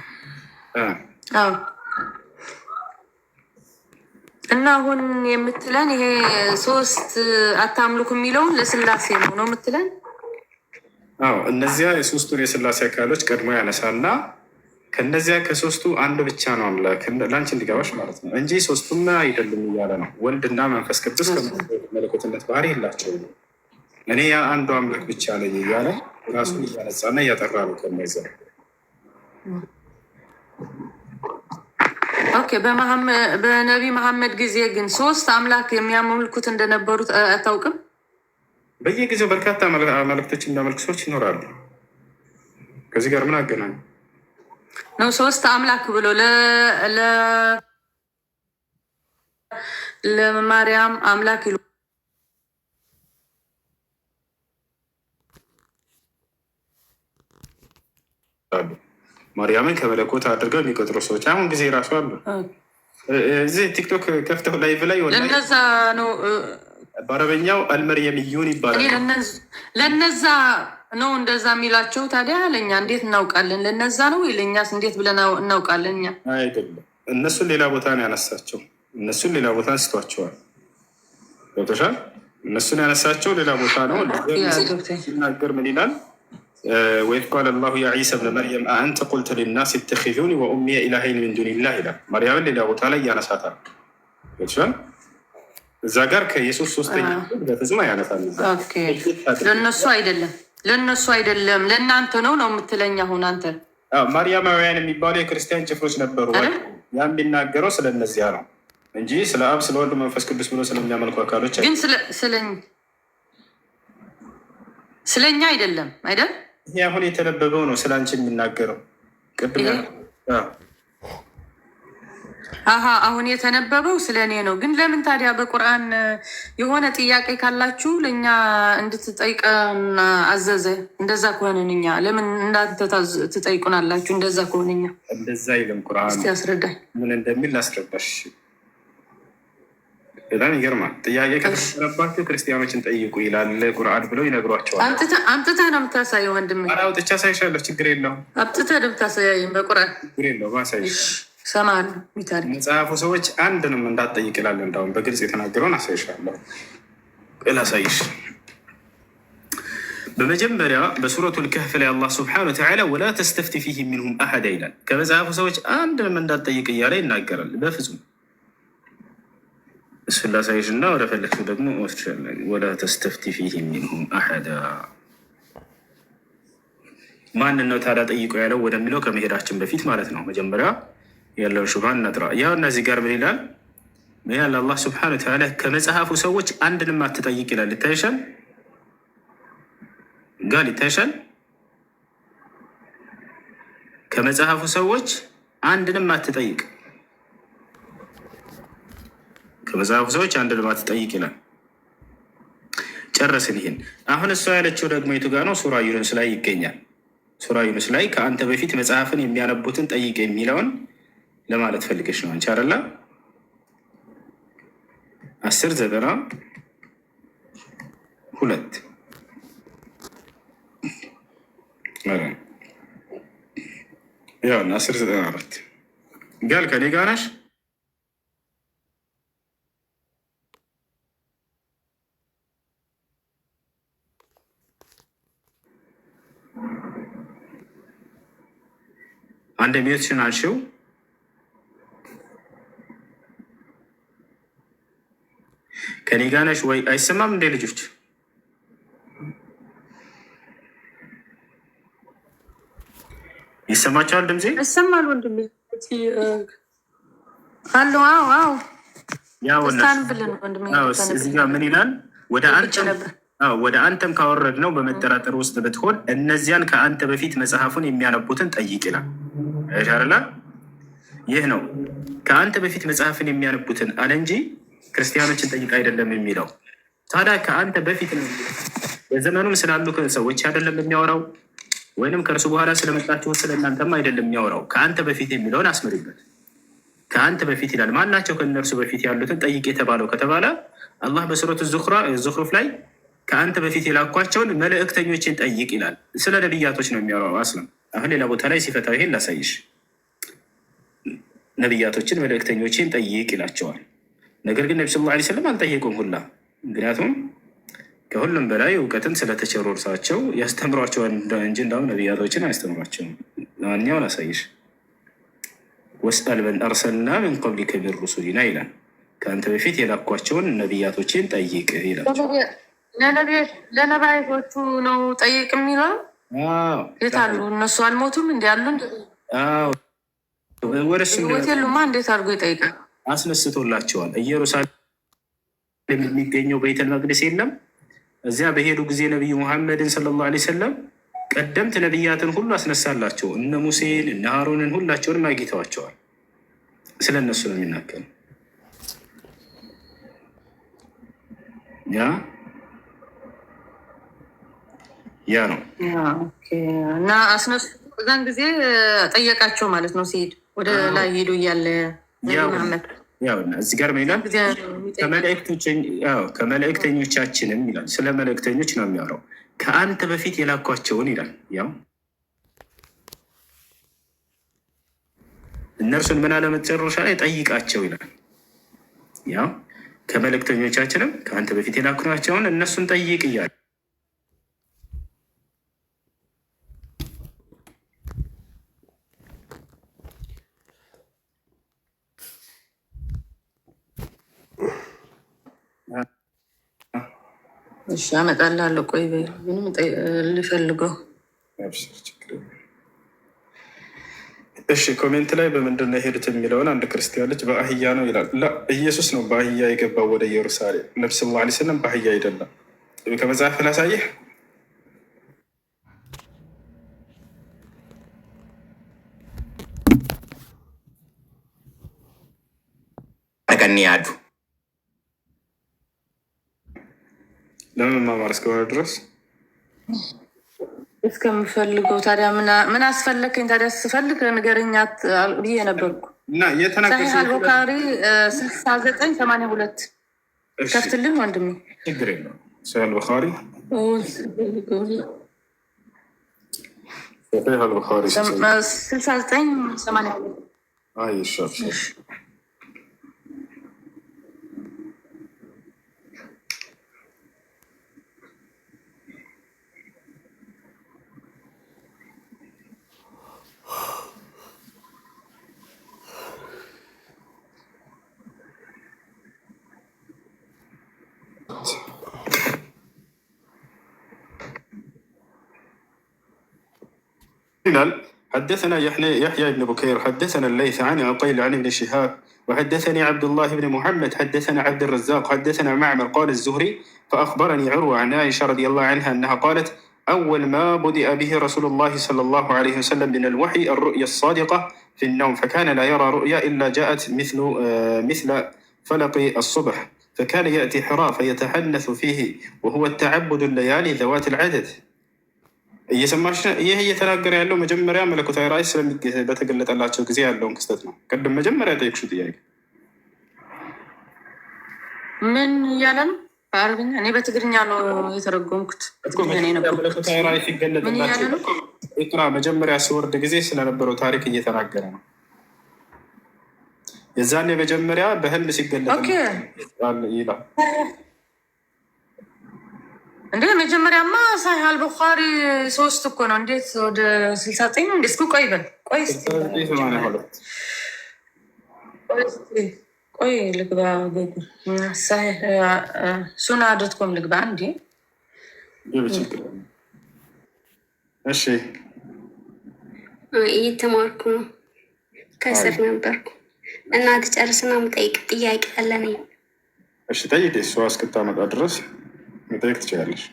አዎ። እና አሁን የምትለን ይሄ ሶስት አታምልኩ የሚለውን ለስላሴ ነው የምትለን? አዎ። እነዚያ የሶስቱን የስላሴ አካሎች ቀድሞ ያነሳና ከእነዚያ ከሶስቱ አንዱ ብቻ ነው አምላክ ለአንቺ እንዲገባሽ ማለት ነው እንጂ ሶስቱም አይደሉም እያለ ነው። ወልድና መንፈስ ቅዱስ ከመለኮትነት ባህሪ የላቸውም። እኔ አንዱ አምላክ ብቻ ነኝ እያለ ራሱን እያነጻና እያጠራ ነው። ከነዚያ ኦኬ። በነቢ መሐመድ ጊዜ ግን ሶስት አምላክ የሚያመልኩት እንደነበሩት አታውቅም? በየጊዜው በርካታ መለክቶች የሚያመልኩ ሰዎች ይኖራሉ። ከዚህ ጋር ምን አገናኙ ነው? ሶስት አምላክ ብሎ ለማርያም አምላክ ይሉ ማርያምን ከመለኮት አድርገው የሚቆጥሩ ሰዎች አሁን ጊዜ ራሱ አሉ። እዚህ ቲክቶክ ከፍተው ላይቭ ላይ ለነዛ ነው በአረበኛው አልመርየምዩን ይባላል። ለነዛ ነው እንደዛ የሚላቸው። ታዲያ ለእኛ እንዴት እናውቃለን? ለነዛ ነው ወይ ለእኛስ እንዴት ብለን እናውቃለን? እኛ አይደለም። እነሱን ሌላ ቦታ ነው ያነሳቸው። እነሱን ሌላ ቦታ አንስቷቸዋል። ገብቶሻል? እነሱን ያነሳቸው ሌላ ቦታ ነው። ሲናገር ምን ይላል? ወኢዝ ቃለ አላሁ ያ ዒሳ ብነ መርየም አአንተ ቁልተ ሊናስ ኢተኺዙኒ ወኡሚየ ኢላሀይን ሚን ዱኒላህ ይላል። ማርያምን ሌላ ቦታ ላይ ያነሳታል። ይችላል እዛ ጋር ከኢየሱስ ሶስተኛ በፍጹም ያነሳል። ለእነሱ አይደለም ለእናንተ ነው የምትለኝ አሁን አንተ። ማርያማውያን የሚባሉ የክርስቲያን ጭፍሮች ነበሩ። ያ የሚናገረው ስለነዚያ ነው እንጂ ስለ አብ ስለ ወልድ መንፈስ ቅዱስ ብሎ ስለሚያመልኩ አካሎች ግን ስለኛ አይደለም አይደል? ይሄ አሁን የተነበበው ነው ስለ አንቺ የሚናገረው ቅድም አሁን የተነበበው ስለ እኔ ነው። ግን ለምን ታዲያ በቁርአን የሆነ ጥያቄ ካላችሁ ለእኛ እንድትጠይቀን አዘዘ? እንደዛ ከሆነን እኛ ለምን እንዳንተ ትጠይቁናላችሁ? እንደዛ ከሆነ እኛ እንደዛ ይልም ቁርአን። እስኪ አስረዳኝ ምን እንደሚል ላስረዳሽ። በጣም ይገርማል። ጥያቄ ከተሰረባችሁ ክርስቲያኖችን ጠይቁ ይላል ቁርአን ብለው ይነግሯቸዋል። አምጥተህ ነው የምታሳየው ወንድሜ? አውጥቻ ሳይሻለሁ ችግር የለውም። አምጥተህ ነው የምታሳየው በቁርአን? ችግር የለውም ማሳይሽ ሰማሉ መጽሐፉ ሰዎች አንድንም እንዳትጠይቅ ይላል። እንዳሁን በግልጽ የተናገረውን አሳይሻለሁ። ላሳይሽ በመጀመሪያ በሱረቱል ከህፍ ላይ አላህ ስብሐነሁ ወተዓላ ወላ ተስተፍቲ ፊህም ሚንሁም አሐዳ ይላል። ከመጽሐፉ ሰዎች አንድንም እንዳትጠይቅ እያለ ይናገራል። በፍጹም እሱን ላሳይሽ እና ወደ ፈለግሽው ደግሞ ወስድሻለሁ። ወላ ተስተፍቲ ፊህም ሚንሁም አሐዳ ማንን ነው ታዲያ ጠይቆ ያለው ወደሚለው ከመሄዳችን በፊት ማለት ነው መጀመሪያ ያለውን ሹብሃን ነጥራ። ያው እነዚህ ጋር ምን ይላል? ምን ያለ አላህ ስብሐነሁ ወተዓላ ከመጽሐፉ ሰዎች አንድንም አትጠይቅ ይላል። ይታይሻል ጋር ይታይሻል። ከመጽሐፉ ሰዎች አንድንም አትጠይቅ፣ ከመጽሐፉ ሰዎች አንድንም አትጠይቅ ይላል። ጨረስን ይሄን። አሁን እሷ ያለችው ደግሞ የቱ ጋር ነው? ሱራ ዩኑስ ላይ ይገኛል። ሱራ ዩኑስ ላይ ከአንተ በፊት መጽሐፍን የሚያነቡትን ጠይቅ የሚለውን ለማለት ፈልገሽ ነው አንቺ አይደለ? 10:92 ያው 10:94 ጋል ከኔ ጋር ነሽ? አንድ ሚዩትሽን አልሽው። ከኔ ጋር ነሽ ወይ? አይሰማም እንዴ ልጆች? ይሰማቸዋል? ድምጼ ይሰማል ወንድሜ? አሎ አዎ እዚህ ጋር ምን ይላል? ወደ አንተም ካወረድ ነው በመጠራጠር ውስጥ ብትሆን እነዚያን ከአንተ በፊት መጽሐፉን የሚያነቡትን ጠይቅ ይላል። ሻርላ ይህ ነው ከአንተ በፊት መጽሐፍን የሚያነቡትን አለ እንጂ ክርስቲያኖችን ጠይቅ አይደለም የሚለው። ታዲያ ከአንተ በፊት ነው በዘመኑም ስላሉ ሰዎች አይደለም የሚያወራው፣ ወይንም ከእርሱ በኋላ ስለመጣችሁ ስለ እናንተም አይደለም የሚያወራው። ከአንተ በፊት የሚለውን አስምርበት። ከአንተ በፊት ይላል። ማናቸው ከእነርሱ በፊት ያሉትን ጠይቅ የተባለው ከተባለ አላህ በሱረቱ ዙኽሩፍ ላይ ከአንተ በፊት የላኳቸውን መልእክተኞችን ጠይቅ ይላል። ስለ ነቢያቶች ነው የሚያወራው። አስለም አሁን ሌላ ቦታ ላይ ሲፈታው ይሄን ላሳይሽ። ነቢያቶችን መልእክተኞችን ጠይቅ ይላቸዋል። ነገር ግን ነቢ ሰለላሁ ዐለይሂ ወሰለም አልጠየቁም ሁላ። ምክንያቱም ከሁሉም በላይ እውቀትን ስለተቸሩ እርሳቸው ያስተምሯቸዋል እንጂ እንዳሁም ነቢያቶችን አያስተምሯቸውም። ለማንኛውን ላሳይሽ። ወስአል መን አርሰልና ምን ቀብሊከ ሚን ሩሱሊና ይላል። ከአንተ በፊት የላኳቸውን ነቢያቶችን ጠይቅ ይላቸው። ለነቢያቶቹ ነው ጠይቅ የሚለው። የት አሉ እነሱ? አልሞቱም እንዲ ያሉ ወደስሞት የሉማ። እንዴት አድርጎ ይጠይቃል? አስነስቶላቸዋል። ኢየሩሳሌም የሚገኘው ቤተል መቅደስ የለም። እዚያ በሄዱ ጊዜ ነቢዩ ሙሐመድን ሰለላሁ ዐለይሂ ወሰለም ቀደምት ነቢያትን ሁሉ አስነሳላቸው። እነ ሙሴን እነ ሃሮንን ሁላቸውንም አግኝተዋቸዋል። ስለ እነሱ ነው የሚናገር። ያ ነው እና አስነሱ። እዛን ጊዜ ጠየቃቸው ማለት ነው። ሲሄድ ወደ ላይ ሄዱ እያለ መሐመድ እዚህ ጋር ምን ይላል? ከመልእክተኞቻችንም ይላል። ስለ መልእክተኞች ነው የሚያወራው። ከአንተ በፊት የላኳቸውን ይላል። ያው እነርሱን ምን አለ መጨረሻ ላይ ጠይቃቸው ይላል። ያው ከመልእክተኞቻችንም ከአንተ በፊት የላክናቸውን እነሱን ጠይቅ እያለ እሺ አመጣልሃለሁ። ቆይ ምንም ልፈልገው። እሺ ኮሜንት ላይ በምንድን ነው የሄዱት የሚለውን አንድ ክርስቲያን ልጅ በአህያ ነው ይላል። ኢየሱስ ነው በአህያ የገባው ወደ ኢየሩሳሌም። ነቢ ሰለላሁ ዐለይሂ ወሰለም በአህያ አይደለም። ከመጽሐፍ ላሳየህ። ተቀንያዱ ለምን ማማር እስከሆነ ድረስ እስከምፈልገው። ታዲያ ምን አስፈለከኝ? ታዲያ ስፈልግ ንገረኝ ብዬ ነበርኩ። ሰሒህ አልቡኻሪ 6982 ከፍትልን ወንድሜ። ችግር የለውም። ሰሒህ አልቡኻሪ 6982 حدثنا يحيى بن بكير حدثنا الليث عن عقيل عن ابن شهاب وحدثني عبد الله بن محمد حدثنا عبد الرزاق حدثنا معمر قال الزهري فأخبرني عروة عن عائشة رضي الله عنها أنها قالت أول ما بدأ به رسول الله صلى الله عليه وسلم من الوحي الرؤيا الصادقة في النوم فكان لا يرى رؤيا إلا جاءت مثل فلق الصبح فكان يأتي حراء فيتحنث فيه وهو التعبد الليالي ذوات العدد. እየሰማሽ ይህ እየተናገረ ያለው መጀመሪያ መለኮታዊ ራእይ በተገለጠላቸው ጊዜ ያለውን ክስተት ነው። ቅድም መጀመሪያ ጠየቅሽው ጥያቄ ምን እያለ ነው? በአረብኛ እኔ በትግርኛ ነው የተረጎምኩት። መለኮታዊ ራእይ ሲገለጥላቸው ኢቅራ መጀመሪያ ሲወርድ ጊዜ ስለነበረው ታሪክ እየተናገረ ነው። የዛኔ መጀመሪያ በህልም ሲገለጥ ይላል። እንዴ መጀመሪያማ ሰሒህ አልቡኻሪ 3 እኮ ነው። እንዴት ወደ 69 እንዴ? እስኪ ቆይ በል ቆይ ልግባ ጉግል ሱና ዶትኮም ልግባ እንዴ። እሺ እየተማርኩ ነው። ከስር ነበርኩ እና ትጨርስና የምጠይቅ ጥያቄ አለ ነኝ። እሺ ጠይቄ እሷ እስክታመጣ ድረስ መጠየቅ ትችላለሽ።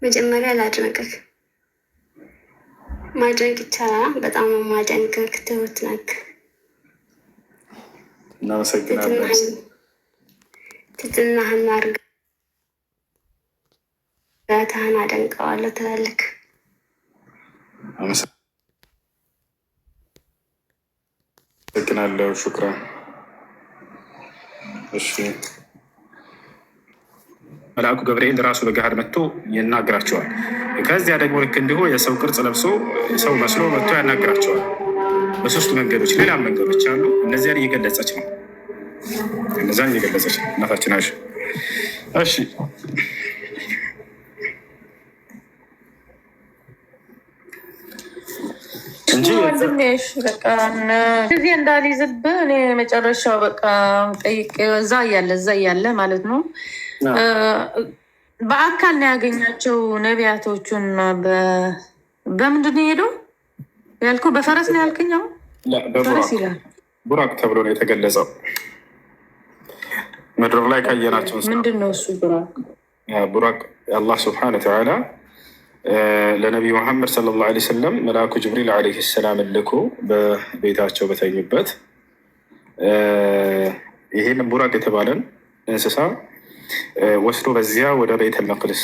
መጀመሪያ ላድነቅህ። ማድነቅ ይቻላል። በጣም ነው ማደንቅህ። ትሁት ነክ እናመሰግናለን። ትትናህን እርጋታህን አደንቀዋለሁ ትላለህ። አመሰግናለሁ። ሹክራን። እሺ መልአኩ ገብርኤል ራሱ በገሃድ መጥቶ ይናገራቸዋል። ከዚያ ደግሞ ልክ እንዲሁ የሰው ቅርጽ ለብሶ ሰው መስሎ መጥቶ ያናገራቸዋል። በሶስቱ መንገዶች፣ ሌላም መንገዶች አሉ። እነዚያን እየገለጸች ነው። እናታችን አይሻ። እሺ እንጂ ወንድሜሽ በቃ ጊዜ እንዳልይዝብህ እኔ መጨረሻው በቃ ጠይቅ እዛ እያለ ማለት ነው። በአካል ነው ያገኛቸው ነቢያቶቹን። በምንድን ነው የሄደው ያልከው? በፈረስ ነው ያልከኝ? ፈረስ ይላል። ቡራቅ ተብሎ ነው የተገለጸው። ምድር ላይ ካየናቸው ምንድን ነው እሱ ቡራቅ? አላህ ስብሐነሁ ወተዓላ ለነቢዩ መሐመድ ሰለላሁ ዐለይሂ ወሰለም መልአኩ ጅብሪል ዐለይሂ ሰላም ልኮ በቤታቸው በተኙበት ይሄን ቡራቅ የተባለን እንስሳ ወስዶ በዚያ ወደ ቤተል መቅደስ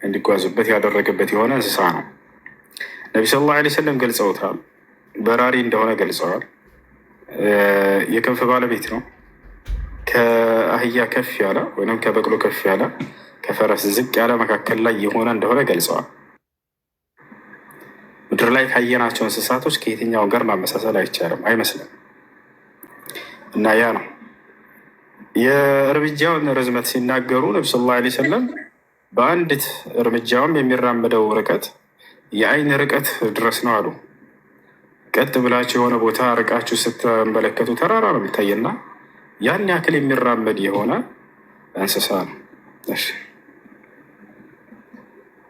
እንዲጓዙበት ያደረገበት የሆነ እንስሳ ነው። ነቢ ሰለላሁ ዐለይሂ ወሰለም ገልጸውታል። በራሪ እንደሆነ ገልጸዋል። የክንፍ ባለቤት ነው። ከአህያ ከፍ ያለ ወይም ከበቅሎ ከፍ ያለ፣ ከፈረስ ዝቅ ያለ መካከል ላይ የሆነ እንደሆነ ገልጸዋል። ምድር ላይ ካየናቸው እንስሳቶች ከየትኛው ጋር ማመሳሰል አይቻልም፣ አይመስልም። እና ያ ነው የእርምጃውን ርዝመት ሲናገሩ ነቢ ስ ላ ሰለም በአንዲት እርምጃውም የሚራመደው ርቀት የአይን ርቀት ድረስ ነው አሉ። ቀጥ ብላችሁ የሆነ ቦታ ርቃችሁ ስትመለከቱ ተራራ ነው የሚታየና ያን ያክል የሚራመድ የሆነ እንስሳ ነው።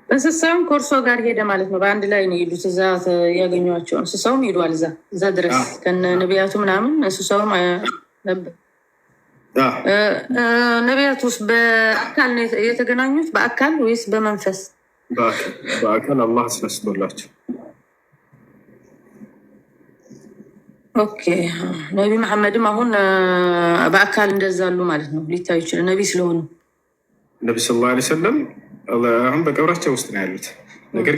እንስሳውም ከእርሶ ጋር ሄደ ማለት ነው። በአንድ ላይ ነው የሄዱት። እዛ ያገኟቸው እንስሳውም ሄዷል እዛ ድረስ ከነ ነቢያቱ ምናምን እንስሳውም ነበር። ነቢያት ውስጥ በአካል ነው የተገናኙት? በአካል ወይስ በመንፈስ? በአካል አላህ አስነስቶላቸው። ኦኬ። ነቢ መሐመድም አሁን በአካል እንደዛሉ ማለት ነው። ሊታዩ ይችላል ነቢ ስለሆኑ። ነቢ ስ ላ ሰለም አሁን በቀብራቸው ውስጥ ነው ያሉት ነገር